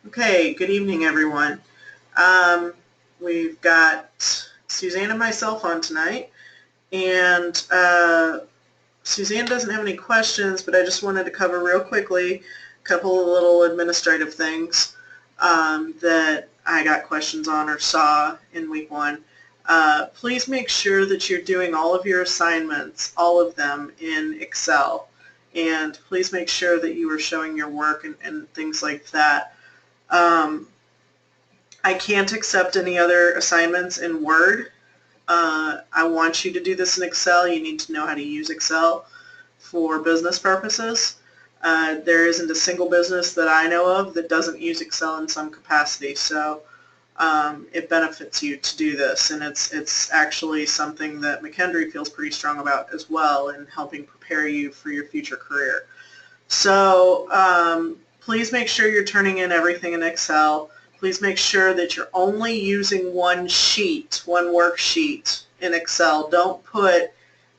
Okay, good evening, everyone. Um, we've got Suzanne and myself on tonight, and Suzanne doesn't have any questions, but I just wanted to cover real quickly a couple of little administrative things that I got questions on or saw in week one. Please make sure that you're doing all of your assignments, all of them, in Excel, and please make sure that you are showing your work and things like that. Um, I can't accept any other assignments in Word. I want you to do this in Excel. You need to know how to use Excel for business purposes. There isn't a single business that I know of that doesn't use Excel in some capacity, so it benefits you to do this, and it's actually something that McKendree feels pretty strong about as well in helping prepare you for your future career. So please make sure you're turning in everything in Excel. Please make sure that you're only using one sheet, one worksheet in Excel. Don't put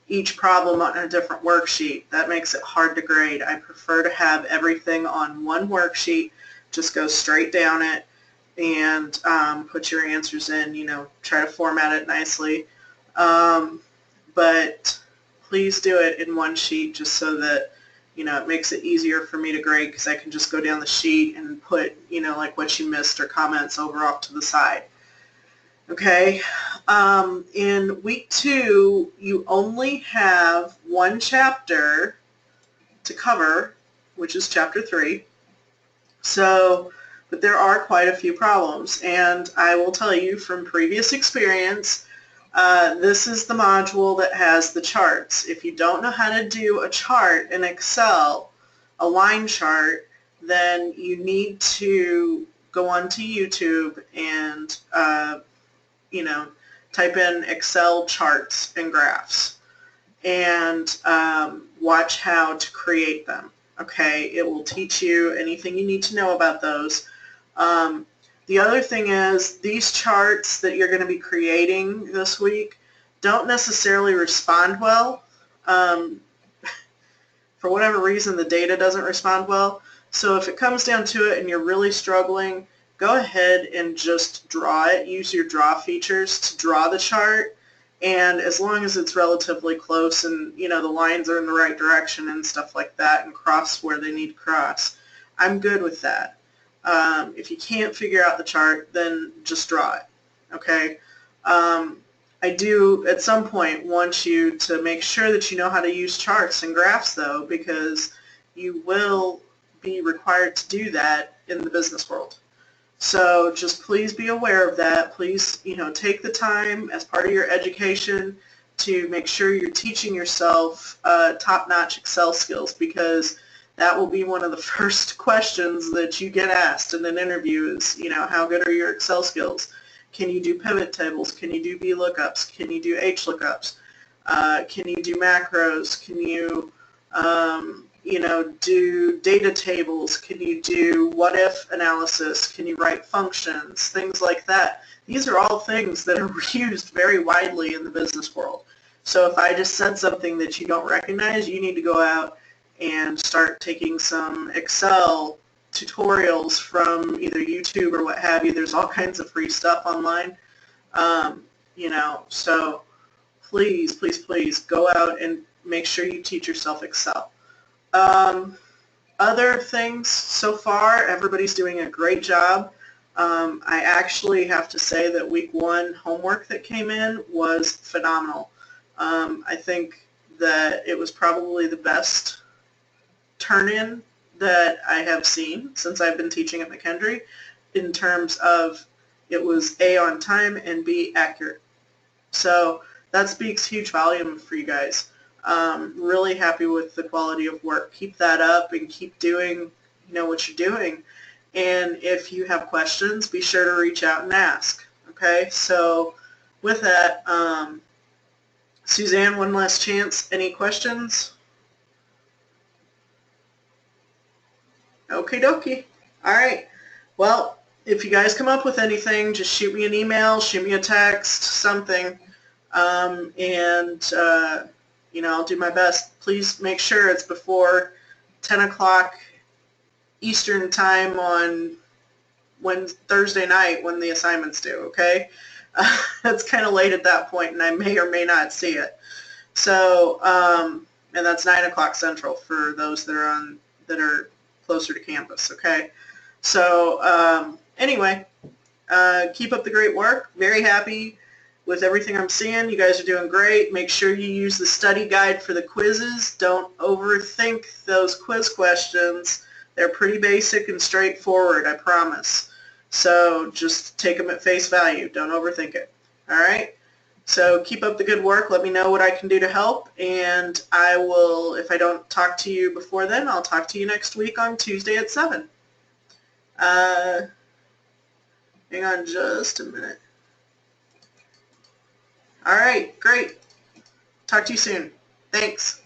each problem on a different worksheet. That makes it hard to grade. I prefer to have everything on one worksheet. Just go straight down it and put your answers in. Try to format it nicely. But please do it in one sheet just so that it makes it easier for me to grade because I can just go down the sheet and put, like what you missed or comments over off to the side. Okay, in week 2, you only have one chapter to cover, which is chapter 3. So, but there are quite a few problems, and I will tell you from previous experience, this is the module that has the charts. If you don't know how to do a chart in Excel, a line chart, then you need to go onto YouTube and type in Excel charts and graphs and watch how to create them. Okay, it will teach you anything you need to know about those. The other thing is these charts that you're going to be creating this week don't necessarily respond well. For whatever reason, the data doesn't respond well. So if it comes down to it and you're really struggling, go ahead and just draw it. Use your draw features to draw the chart. And as long as it's relatively close and the lines are in the right direction and stuff like that and cross where they need to cross, I'm good with that. If you can't figure out the chart, then just draw it. Okay? I do at some point want you to make sure that you know how to use charts and graphs though, because you will be required to do that in the business world. So just please be aware of that. Please, take the time as part of your education to make sure you're teaching yourself top-notch Excel skills, because that will be one of the first questions that you get asked in an interview is, how good are your Excel skills? Can you do pivot tables? Can you do VLOOKUPs? Can you do HLOOKUPs? Can you do macros? Can you do data tables? Can you do what-if analysis? Can you write functions? Things like that. These are all things that are used very widely in the business world. So if I just said something that you don't recognize, you need to go out and start taking some Excel tutorials from either YouTube or what have you. There's all kinds of free stuff online. So please, please, please go out and make sure you teach yourself Excel. Other things so far, everybody's doing a great job. I actually have to say that week 1 homework that came in was phenomenal. I think that it was probably the best turn-in that I have seen since I've been teaching at McKendree, in terms of it was A, on time, and B, accurate. So that speaks huge volume for you guys. Really happy with the quality of work. Keep that up and keep doing what you're doing. And if you have questions, be sure to reach out and ask. Okay, so with that, Suzanne, one last chance. Any questions? Okie dokie. All right. Well, if you guys come up with anything, just shoot me an email, shoot me a text, something, and I'll do my best. Please make sure it's before 10 o'clock Eastern time on when Thursday night when the assignment's due, okay? It's kind of late at that point, and I may or may not see it. So, and that's 9 o'clock Central for those that are closer to campus, okay? So, anyway, keep up the great work. Very happy with everything I'm seeing. You guys are doing great. Make sure you use the study guide for the quizzes. Don't overthink those quiz questions. They're pretty basic and straightforward, I promise. So just take them at face value. Don't overthink it. All right? So keep up the good work. Let me know what I can do to help, and I will, if I don't talk to you before then, I'll talk to you next week on Tuesday at 7. Hang on just a minute. All right, great. Talk to you soon. Thanks.